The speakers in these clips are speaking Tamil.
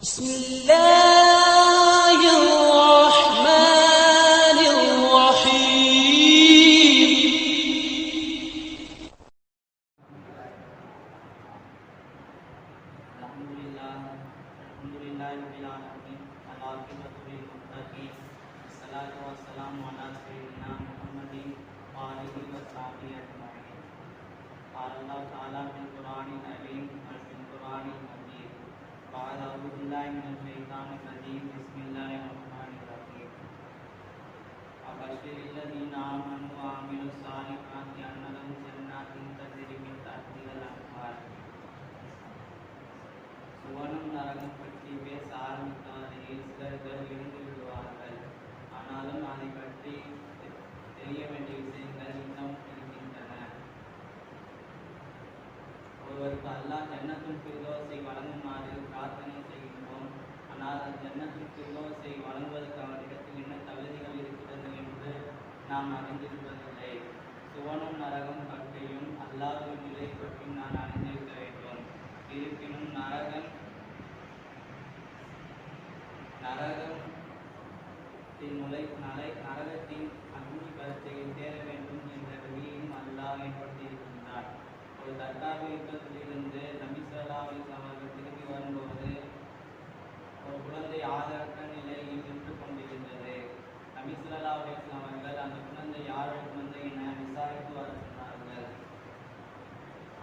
بسم الله الرحمن الرحيم. الحمد لله رب العالمين والعاقبة للمتقين والصلاة والسلام على سيدنا محمد وآله وصحبه أجمعين. قال الله تعالى في القرآن العظيم وفي القرآن المجيد بعد أعوذ بالله من الشيطان الرجيم بسم الله الرحمن الرحيم. وبشر الذين آمنوا وعملوا الصالحات أن لهم جنات تجري من تحتها الأنهار. சுவனம் நரகம் பற்றி பேச ஆரம்பித்தாலேயே சிலர்கள் இருந்து விடுவார்கள். ஆனாலும் அதை பற்றி தெரிய வேண்டிய விஷயங்கள் இன்னும் இருக்கின்றன. ஒருவருக்கு அல்லாஹ் ஜன்னத்துல் ஃபிர்தௌஸை வழங்குமாறு பிரார்த்தனை செய்கின்றோம். ஆனால் அந்த ஜன்னத்துல் ஃபிர்தௌஸை வழங்குவதற்கு அவரிடத்தில் என்ன தகுதிகள் இருக்கிறது என்று நாம் அறிந்திருப்பதில்லை. சுவனம் நரகம் பற்றியும் அல்லாஹ்வின் நிலை பற்றியும் நான் அறிந்திருக்க வேண்டும். இருப்பினும் நரகத்தின் அக்னி பரீட்சையை தேர வேண்டும் என்ற வழியையும் அல்லாஹ் ஏற்படுத்தியிருக்கின்றார். ஒரு தற்காப்பு யுத்தத்திலிருந்து நபி ஸல்லல்லாஹு அலைஹி வஸல்லம் அவர்கள் திரும்பி வரும்போது ஒரு குழந்தை ஆதரவற்ற நிலையில் நின்று கொண்டிருந்தது. நபி ஸல்லல்லாஹு அலைஹி வஸல்லம் அவர்கள் அந்த குழந்தை யாருடைய குழந்தை என விசாரித்து வர சொன்னார்கள்.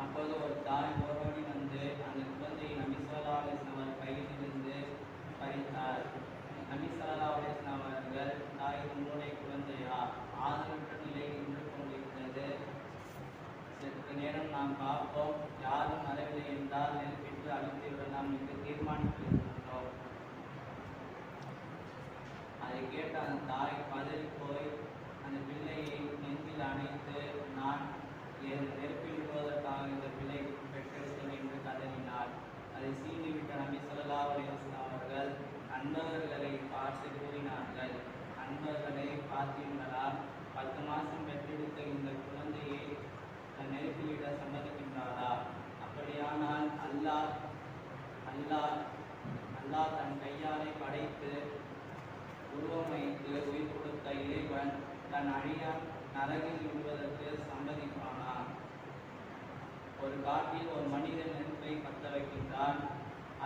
அப்போது ஒரு தாய் ஓடோடி வந்து அந்த குழந்தையை நபி ஸல்லல்லாஹு அலைஹி வஸல்லம் அவர் கையில் இருந்து பறித்தார். நபி ஸல்லல்லாஹு அலைஹி வஸல்லம் அவர்கள், தாய் உன்னுடைய குழந்தையா? ஆதரவற்ற நிலையில் நின்று கொண்டிருந்தது. சற்று நேரம் நாம் பார்ப்போம், யாரும் வரவில்லை என்றால் நெருப்பிட்டு அழித்து விடலாம் என்று தீர்மானித்திருக்கின்றோம். அதை கேட்ட அந்த தாய் பதறி போய் அந்த பிள்ளையை நெஞ்சில் அணைத்து, நான் நெருப்பில் விடுவதற்காக இந்த பிள்ளை பெற்றெடுத்தேன் என்று கதறினார். அதை சீண்டிவிட்ட நபி ஸல்லல்லாஹு அலைஹி வஸல்லம் அவர்கள் அன்பர்களை பார்த்து கூறினார்கள், அன்பர்களை பார்த்தீர்களா? 10 மாதம் பெற்றெடுத்த இந்த குழந்தையை நெருப்பிலிட சம்மதிக்கின்றாரா? அப்படியானால் அல்லாஹ் தன் கையாலை படைத்து உருவமைத்து உயிர் கொடுத்த இறைவன் தன் அழியா நரகில் விடுவதற்கு சம்மதிப்பானா? ஒரு காட்டில் ஒரு மனிதன் நெருப்பை பற்ற வைக்கின்றான்.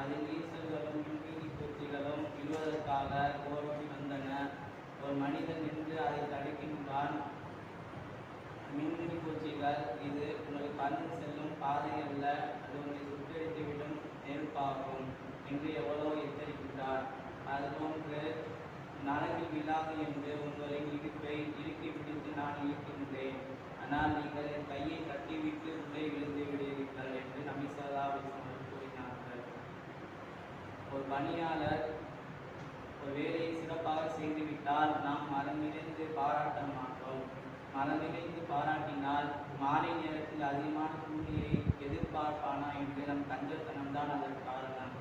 அதில் ஈசல்களும் மின்மினி பூச்சிகளும் விழுவதற்காக ஓடி வந்தன. ஒரு மனிதன் நின்று அதை தடுக்கின்றான். மின்மினி பூச்சிகள், இது உங்கள் கண் செல்லும் பாதை அல்ல, அது உங்களை சுட்டெடுத்துவிடும் நெருப்பாகும் என்று எவ்வளோ எச்சரிக்கின்றார். அதுபோன்று நரகில் விழாது என்று உங்களின் இடுப்பை இறுக்கி பிடித்து நான் இழுக்கின்றேன், ஆனால் நீங்கள் என் கையை கட்டிவிட்டு உள்ளே விழுந்து விடுவீர்கள் என்று நபி ஸல்லல்லாஹு அலைஹி வஸல்லம் கூறினார்கள். ஒரு பணியாளர் ஒரு வேலையை சிறப்பாக செய்துவிட்டால் நாம் மனமிருந்து பாராட்ட மாட்டோம். மனமிருந்து பாராட்டினால் மாலை நேரத்தில் அதிகமான கூலியை எதிர்பார்ப்பானா என்று நம் கஞ்சத்தனம்தான் அதற்கு காரணம்.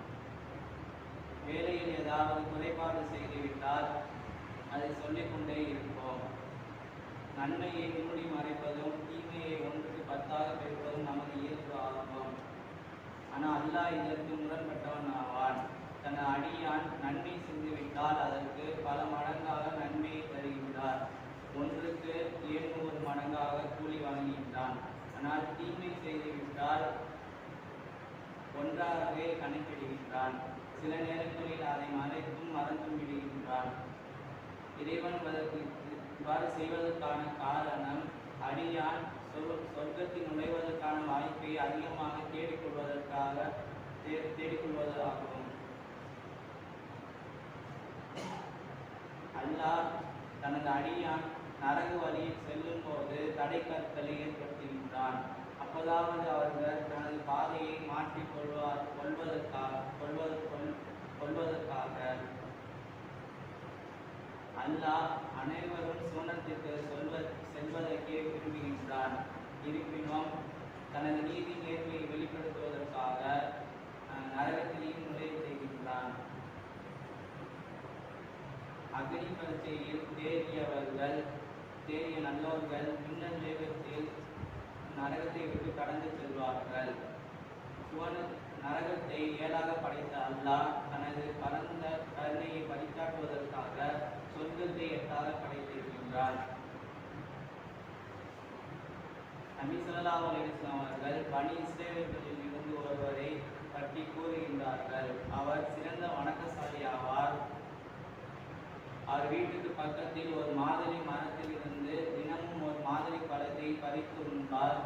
வேலையில் ஏதாவது குறைபாடு செய்துவிட்டால் அதை சொல்லிக்கொண்டே இருப்போம். நன்மையை மூடி மறைப்பதும் தீமையை 1க்கு 10ஆக பெறுவதும் நமது இயல்பு ஆகும். ஆனால் அல்லாஹ் இதற்கு முரண்பட்டவன் ஆவான். தன் அடியான் நன்மை செய்துவிட்டால் அதற்கு பல மடங்காக நன்மையை தருகின்றார். 1க்கு 700 மடங்காக கூலி வழங்குகின்றான். ஆனால் தீமை செய்துவிட்டால் 1ஆகவே கணக்கிடுகின்றான். சில நேரங்களில் அதை மறைத்தும் மறந்தும் விடுகின்றான். இறைவன் இவ்வாறு செய்வதற்கான காரணம், அடியான் சொர்க்கத்தில் நுழைவதற்கான வாய்ப்பை அதிகமாக தேடிக்கொள்வதாகும். அல்லாஹ் தனது அடியான் நரகு வழியில் செல்லும் போது தடை கற்களை ஏற்படுத்துகின்றான். அப்போதாவது அவர்கள் தனது பாதையை மாற்றிக் கொள்வதற்காக அல்லாஹ் அனைவரும் சுவனத்திற்கு செல்வதற்கே விரும்புகின்றான். இருப்பினும் தனது நீதி நேர்மையை வெளிப்படுத்துவதற்காக நரகத்திலேயும் நுழைய செய்கின்றான். அக்னி பரீட்சையில் தேறிய நல்லோர்கள் மின்னல் வேகத்தில் நரகத்தை விட்டு கடந்து செல்வார்கள். நரகத்தை 7ஆக படைத்த அல்லாஹ் தனது தனது பரந்த கருணையை பரிசாற்றுவதற்காக சொர்க்கத்தை எட்டாக படைத்திருக்கின்றார். நபி ஸல்லல்லாஹு அலைஹி வஸல்லம் அவர்கள் பனி இஸ்ரவேலர்களில் இருந்து ஒருவரை பற்றி கூறுகின்றார்கள். அவர் சிறந்த வணக்கசாலி ஆவார். அவர் வீட்டுக்கு பக்கத்தில் ஒரு மாதுளை மரத்தில் இருந்து தினமும் ஒரு மாதுளை பழத்தை பறித்து உண்பார்.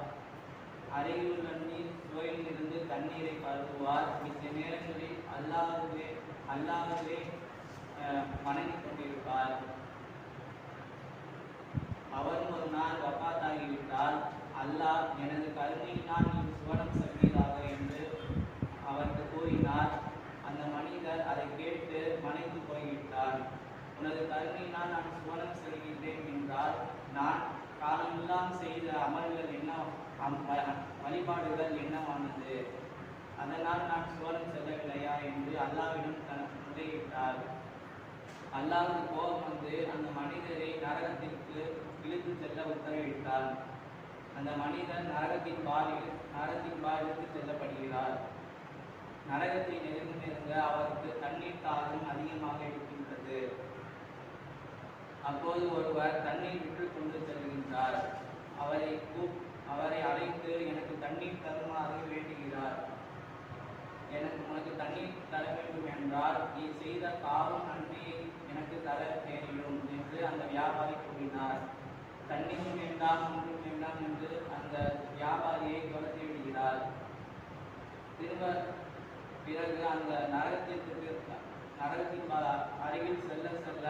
அருகில் உள்ள நீர் சுவையில் இருந்து தண்ணீரை பருகுவார். மிச்ச நேரங்களில் அல்லாஹ்வே வணங்கிக் கொண்டிருப்பார். அவரும் ஒரு நாள் வஃபாத்தாகிவிட்டால் அல்லாஹ் எனது கருணையினால் நீ சுவனம் செல்வீராக என்று அவருக்கு கூறினார். அந்த மனிதர் அதை கேட்டு மனைந்து போய்விட்டார். உனது கருணையினால் நான் சுவனம் செல்கின்றேன் என்றால் நான் காலமெல்லாம் செய்த அமல்கள் என்ன, வழிபாடுகள் என்னவானது, அதனால் நான் சுவனம் செல்லவில்லையா என்று அல்லாஹ்விடம் முறையிட்டார். அல்லாஹ்வுக்கு கோபம் வந்து அந்த மனிதரை நரகத்திற்கு இழுத்து செல்ல உத்தரவிட்டார். அந்த மனிதர் நரகத்தின் பாலிற்கு செல்லப்படுகிறார். நரகத்தை நெருங்க அவருக்கு தண்ணீர் தாகம் அதிகமாக இருக்கின்றது. அப்போது ஒருவர் தண்ணீர் விட்டு கொண்டு செல்கின்றார். அவரை அழைத்து எனக்கு தண்ணீர் தருமாறு வேண்டுகிறார். உனக்கு தண்ணீர் தர வேண்டும் என்றால் நீ செய்த பாவம் நன்மையை எனக்கு தர நேரிடும் என்று அந்த வியாபாரி கூறினார். தண்ணீரும் வேண்டாம் ஒன்றும் வேண்டாம் என்று அந்த வியாபாரியை துரத்தி விடுகிறார். பிறகு அந்த நரகத்தின் அருகில் செல்ல செல்ல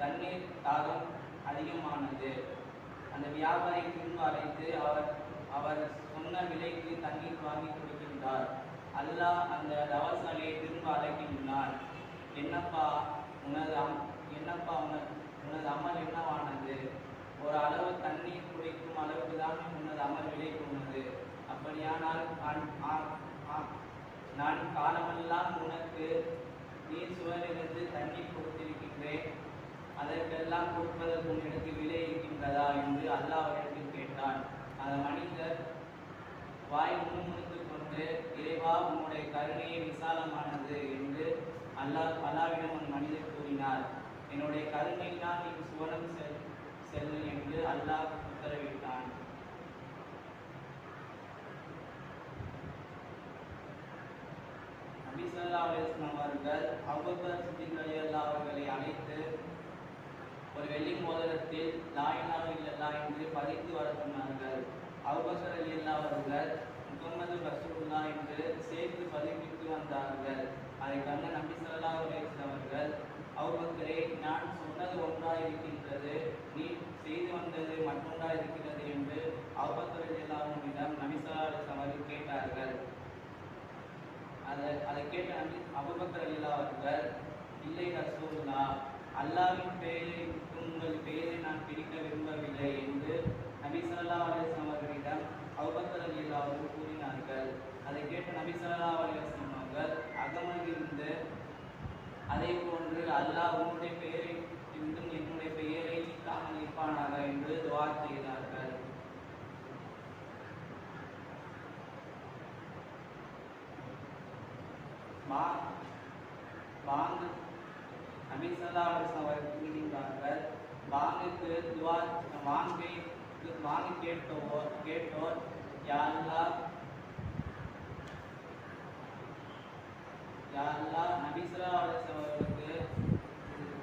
தண்ணீர் தாகம் அதிகமானது. அந்த வியாபாரி திரும்ப அழைத்து அவர் சொன்ன விலைக்கு தண்ணீர் வாங்கி கொடுக்கின்றார். அல்லாஹ் அந்த தவசாலியை திரும்ப அழைக்கின்றான். என்னப்பா உனது அமல் என்னவானது? ஒரு அளவு தண்ணீர் குடிக்கும் அளவுக்கு தான் உனது அமல் விலை போனது. அப்படியானால் நான் காலமெல்லாம் உனக்கு நீர் சுவரிலிருந்து தண்ணீர் கொடுத்திருக்கின்றேன். அதற்கெல்லாம் கொடுப்பதற்கு உன்னிடத்து விலை இருக்கின்றதா என்று அல்லாஹ்விடத்தில் கேட்டான். அந்த மனிதர் வாய் முணுமுணுத்து கொண்டு இறைவா உன்னுடைய கருணையை விசாலமானது என்று அல்லாஹ்விடம் அந்த மனிதர் கூறினார். என்னுடைய கருணையினால் நீ சுவனம் செல் என்று அல்லாஹ் உத்தரவிட்டான். நபி ஸல்லல்லாஹு அலைஹி வஸல்லம் அவர்கள் அபூபக்கர் சித்திக் ரலியல்லாஹு அவர்களை அழைத்து ஒரு வெள்ளி மோதிரத்தில் லா இலாஹ இல்லல்லாஹ் என்று பதித்து வர சொன்னார்கள். அபூபக்கர் ரலியல்லாஹு அவர்கள் முஹம்மது ரசூலுல்லாஹ் என்று சேர்த்து பதிப்பித்து வந்தார்கள். அதை கண்ட நபி ஸல்லல்லாஹு அலைஹி வஸல்லம் அவர்கள் அபூபக்கரே, நான் சொன்னது ஒன்றாக இருக்கின்றது, நீ செய்து வந்தது மற்றொன்றாக இருக்கிறது என்று அபூபக்கர் ரலியல்லாஹு அன்ஹுவிடம் நபி ஸல்லல்லாஹு அலைஹி வஸல்லம் அவர்கள் கேட்டார்கள். அதை கேட்ட அபூபக்கர் ரலியல்லாஹு அவர்கள், இல்லை ரசூலுல்லாஹ், அல்லாஹ்வின் பெயரை உங்கள் பெயரை நான் பிரிக்க விரும்பவில்லை என்று நபி ஸல்லல்லாஹு அலைஹி வஸல்லம் அவர்களிடம் அபூபக்கர் ரலியல்லாஹு அவர்கள் கூறினார்கள். அதை கேட்ட நபி ஸல்லல்லாஹு அலைஹி வஸல்லம் அவர்கள் அகமகிழ்ந்து, அதே போன்று அல்லாஹ் உன்னுடைய பெயரை இருந்தும் என்னுடைய பெயரை நீக்காமல் இருப்பானாக என்று துஆ செய்தார்கள். நபி ஸல்லல்லாஹு அலைஹி வஸல்லம் அவர்கள் கூறுகின்றார்கள், வாங்கி கேட்டோர் யா அல்லாஹ் நபி ஸல்லல்லாஹு அலைஹி வஸல்லம் அவர்களுக்கு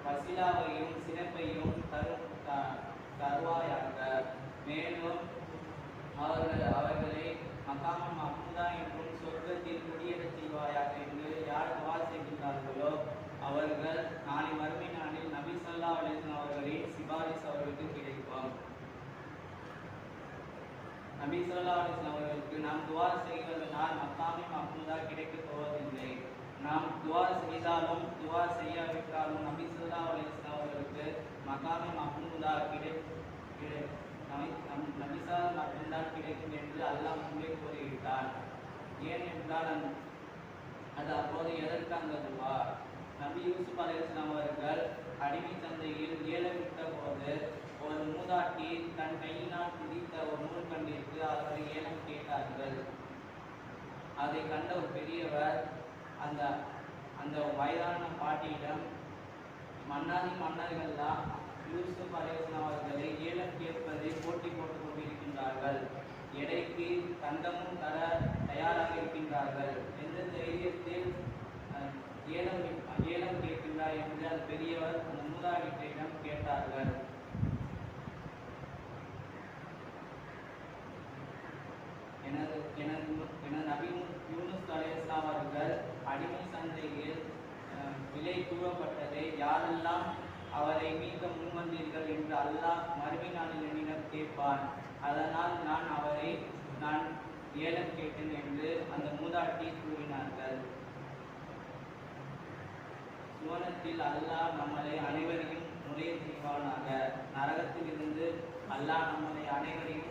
வஸீலாவையும் சிறப்பையும் தருவாயாக. மேலும் அவர்களை மகாமம் மஹ்மூதா என்றும் சொர்க்கத்தில் குடியேறச் செய்வாயாக என்று யார் துஆ செய்கின்றார்களோ அவர்கள் நாளை மறுமை நாளில் நபி ஸல்லல்லாஹு அலைஹி வஸல்லம் அவர்களின் சிபாரிசு அவர்களுக்கு கிடைக்கும். நபி ஸல்லல்லாஹு அலைஹி வஸல்லம் அவர்களுக்கு நாம் துஆ செய்வதனால் மகாமம் மஹ்மூதா கிடைக்கப் போவதில்லை. நாம் துஆ செய்தாலும் துஆ செய்யாவிட்டாலும் நபி ஸல்லல்லாஹு அலைஹி வஸல்லம் அவர்களுக்கு மகாமம் மஹ்மூதா நபிசால் மட்டும்தான் கிடைக்கும் என்று அல்லாஹ் முன்பே கூறிவிட்டார். ஏனென்றால் அது அப்போது எதற்கு அந்த துஆ? நபி யூசுப் அலைஹிஸ்ஸலாம் அவர்கள் அடிமை சந்தையில் ஏலமிட்ட போது ஒரு மூதாட்டி தன் கையினால் பிடித்த ஒரு நூல்கண்டிற்கு அவர்கள் ஏலம் கேட்டார்கள். அதை கண்ட ஒரு பெரியவர் அந்த அந்த வயதான பாட்டியிடம், மன்னாதி மன்னர்கள்லாம் யூசுப் அலைஹிஸ்ஸலாம் அவர்களை ஏலம் கேட்பதை போட்டி போட்டுக் கொண்டிருக்கின்றார்கள். எடைக்கு தங்கமும் தர தயாராக இருக்கின்றார்கள். எந்த தைரியத்தில் ஏலம் கேட்கின்றார் என்று அந்த பெரியவர் அந்த மூதாட்டியிடம் கேட்டார்கள். எனது நபி யூனுஸ் அலைஹிஸ்ஸலாம் அவர்கள் அடிமை சந்தையில் விலை கூறப்பட்டதை யாரெல்லாம் அவரை மீட்க முன்வந்தீர்கள் என்று அல்லாஹ் மறுமை நாளில் என்னிடம் கேட்பான். அதனால் நான் ஏலம் கேட்டேன் என்று அந்த மூதாட்டி கூறினார்கள். சுவனத்தில் அல்லாஹ் நம்மளை அனைவரையும் நுழைய செய்வானாக. நரகத்தில் இருந்து அல்லாஹ் நம்மளை அனைவரையும்